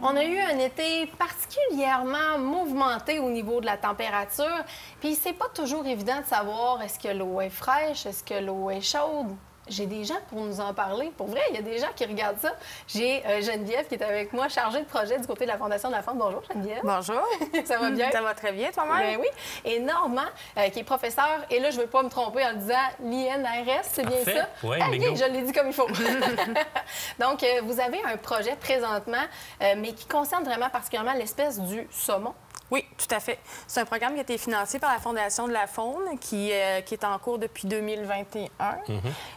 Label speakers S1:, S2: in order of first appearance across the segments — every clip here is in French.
S1: On a eu un été particulièrement mouvementé au niveau de la température. Puis c'est pas toujours évident de savoir est-ce que l'eau est fraîche, est-ce que l'eau est chaude. J'ai des gens pour nous en parler. Pour vrai, il y a des gens qui regardent ça. J'ai Geneviève qui est avec moi, chargée de projet du côté de la Fondation de la Femme. Bonjour, Geneviève.
S2: Bonjour.
S1: Ça va bien?
S2: Ça va très bien, toi-même?
S1: Ben oui. Et Normand, qui est professeur, et là, je ne veux pas me tromper en disant l'INRS, c'est bien ça?
S3: Oui,
S1: bien, je l'ai dit comme il faut. Donc, vous avez un projet présentement, mais qui concerne vraiment particulièrement l'espèce du saumon.
S2: Oui, tout à fait. C'est un programme qui a été financé par la Fondation de la Faune, qui est en cours depuis 2021,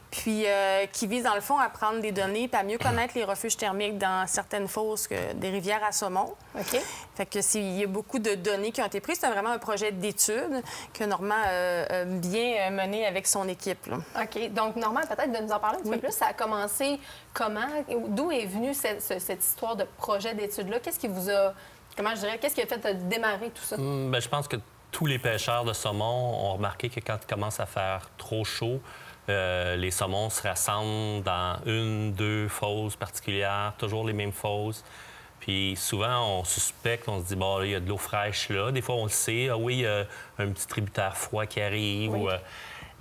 S2: puis qui vise, dans le fond, à prendre des données et à mieux connaître les refuges thermiques dans certaines fosses des rivières à saumon.
S1: OK.
S2: Fait que il y a beaucoup de données qui ont été prises. C'est vraiment un projet d'étude que Normand a bien mené avec son équipe, là.
S1: OK. Donc, Normand, peut-être de nous en parler un petit peu plus. Ça a commencé comment? D'où est venue cette histoire de projet d'étude-là? Qu'est-ce qui vous a... Comment je dirais? Qu'est-ce qui a fait démarrer tout ça?
S3: Bien, je pense que tous les pêcheurs de saumon ont remarqué que quand il commence à faire trop chaud, les saumons se rassemblent dans une, deux fosses particulières, toujours les mêmes fosses. Puis souvent, on suspecte, on se dit, bon, là, il y a de l'eau fraîche là. Des fois, on le sait, ah oui, il y a un petit tributaire froid qui arrive.
S1: Oui.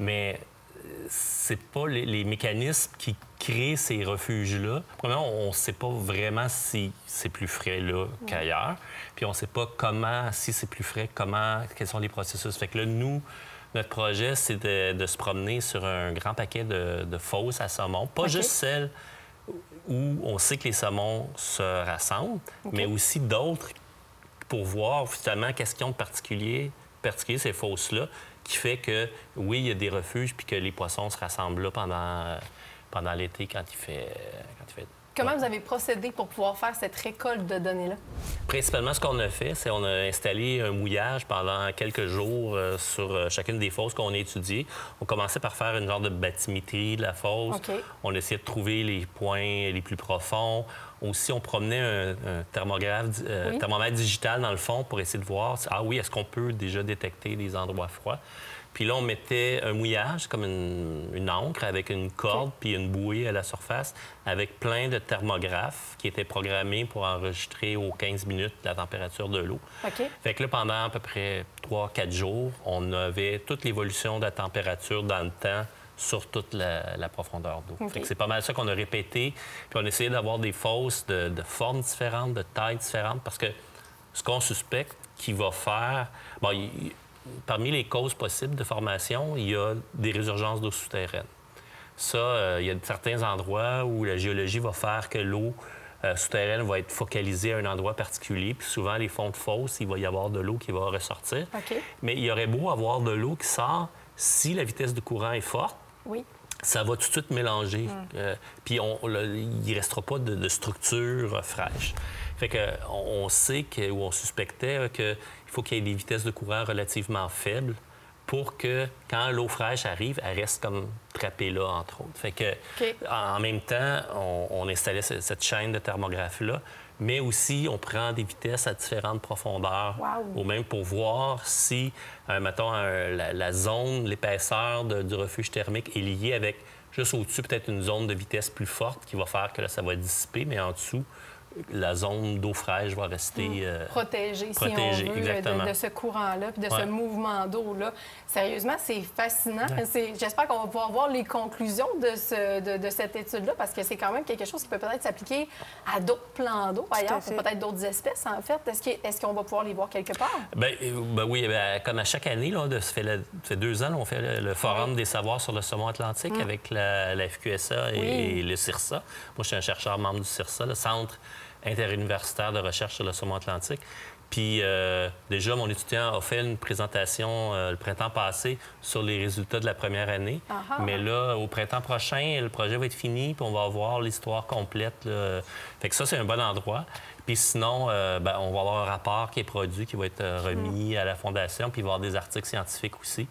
S3: Mais c'est pas les mécanismes qui créent ces refuges-là. Premièrement, on ne sait pas vraiment si c'est plus frais là qu'ailleurs. Puis on ne sait pas comment, si c'est plus frais, quels sont les processus. Fait que là, nous, notre projet, c'est de se promener sur un grand paquet de fosses à saumon. Pas juste celles où on sait que les saumons se rassemblent, mais aussi d'autres pour voir finalement qu'est-ce qu'ils ont de particulier ces fosses-là, qui fait que, oui, il y a des refuges puis que les poissons se rassemblent là pendant l'été quand il fait...
S1: Comment vous avez procédé pour pouvoir faire cette récolte de données-là?
S3: Principalement, ce qu'on a fait, c'est qu'on a installé un mouillage pendant quelques jours sur chacune des fosses qu'on a étudiées. On commençait par faire une genre de bathymétrie de la fosse.
S1: Okay.
S3: On essayait de trouver les points les plus profonds. Aussi, on promenait un thermomètre digital dans le fond pour essayer de voir, ah oui, est-ce qu'on peut déjà détecter des endroits froids? Puis là, on mettait un mouillage, comme une ancre, avec une corde puis une bouée à la surface, avec plein de thermographes qui étaient programmés pour enregistrer aux 15 minutes la température de l'eau.
S1: OK.
S3: Fait que là, pendant à peu près 3-4 jours, on avait toute l'évolution de la température dans le temps sur toute la profondeur d'eau.
S1: Okay.
S3: C'est pas mal ça qu'on a répété. Puis on essayait d'avoir des fosses de formes différentes, de tailles différentes, parce que ce qu'on suspecte qu'il va faire... Bon, parmi les causes possibles de formation, il y a des résurgences d'eau souterraine. Ça, il y a certains endroits où la géologie va faire que l'eau souterraine va être focalisée à un endroit particulier. Puis souvent, les fonds de fosse, il va y avoir de l'eau qui va ressortir.
S1: Okay.
S3: Mais il y aurait beau avoir de l'eau qui sort, si la vitesse de courant est forte, ça va tout de suite mélanger. Puis il ne restera pas de structure fraîche. Fait qu'on sait ou on suspectait qu'il faut qu'il y ait des vitesses de courant relativement faibles pour que, quand l'eau fraîche arrive, elle reste comme trappée là, entre autres. Fait que, en même temps, on installait cette chaîne de thermographes-là, mais aussi, on prend des vitesses à différentes profondeurs, au même pour voir si, mettons, la zone, l'épaisseur du refuge thermique est liée avec, juste au-dessus, peut-être une zone de vitesse plus forte qui va faire que là, ça va dissiper, mais en dessous, la zone d'eau fraîche va rester
S1: protégée, si on veut, de ce courant-là, puis de ce mouvement d'eau-là. Sérieusement, c'est fascinant. J'espère qu'on va pouvoir voir les conclusions de cette étude-là, parce que c'est quand même quelque chose qui peut peut-être s'appliquer à d'autres plans d'eau ailleurs, peut-être d'autres espèces, en fait. Est-ce qu'on va pouvoir les voir quelque part? Bien
S3: oui, comme à chaque année, là, ça fait 2 ans, là, on fait le Forum des savoirs sur le saumon atlantique avec la FQSA et le CIRSA. Moi, je suis un chercheur membre du CIRSA, le Centre interuniversitaire de recherche sur le saumon atlantique. Puis déjà, mon étudiant a fait une présentation le printemps passé sur les résultats de la première année. Mais là, au printemps prochain, le projet va être fini, puis on va avoir l'histoire complète, là. Fait que ça, c'est un bon endroit. Puis sinon, on va avoir un rapport qui est produit, qui va être remis à la Fondation, puis il va y avoir des articles scientifiques aussi.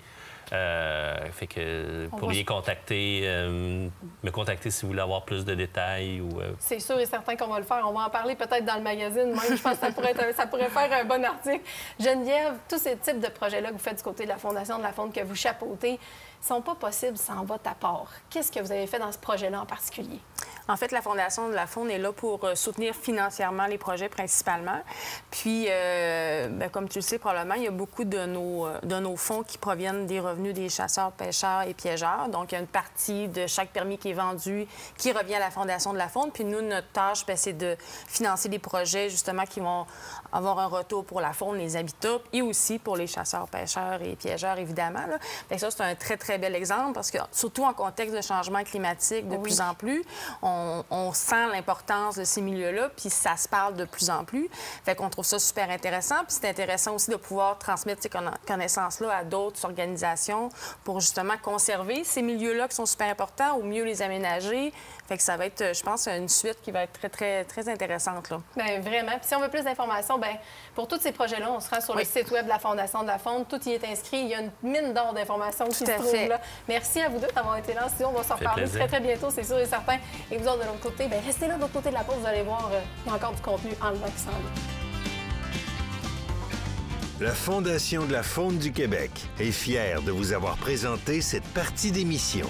S3: Fait que vous pourriez me contacter si vous voulez avoir plus de détails.
S1: C'est sûr et certain qu'on va le faire. On va en parler peut-être dans le magazine même. Je pense que ça pourrait faire un bon article. Geneviève, tous ces types de projets-là que vous faites du côté de la Fondation de la Faune, que vous chapeautez, ne sont pas possibles sans votre apport. Qu'est-ce que vous avez fait dans ce projet-là en particulier?
S2: En fait, la Fondation de la Faune est là pour soutenir financièrement les projets principalement. Puis, comme tu le sais probablement, il y a beaucoup de nos fonds qui proviennent des revenus des chasseurs, pêcheurs et piégeurs. Donc, il y a une partie de chaque permis qui est vendu qui revient à la Fondation de la Faune. Puis nous, notre tâche, c'est de financer des projets justement qui vont avoir un retour pour la faune, les habitats et aussi pour les chasseurs, pêcheurs et piégeurs, évidemment. Là. Ça, c'est un très, très bel exemple parce que, surtout en contexte de changement climatique de plus en plus, on sent l'importance de ces milieux-là, puis ça se parle de plus en plus. Fait qu'on trouve ça super intéressant. Puis c'est intéressant aussi de pouvoir transmettre ces connaissances-là à d'autres organisations pour justement conserver ces milieux-là qui sont super importants ou mieux les aménager. Fait que ça va être, je pense, une suite qui va être très, très, très intéressante. Là.
S1: Bien, vraiment. Puis si on veut plus d'informations, bien, pour tous ces projets-là, on se rend sur le site web de la Fondation de la Faune. Tout y est inscrit. Il y a une mine d'or d'informations qui se trouve là. Merci à vous deux d'avoir été là. Sinon, on va s'en reparler très, très bientôt, c'est sûr et certain. Et vous autres, de l'autre côté, bien, restez là de l'autre côté de la pause. Vous allez voir, il y a encore du contenu enlevant qui s'en vient.
S4: La Fondation de la Faune du Québec est fière de vous avoir présenté cette partie d'émission.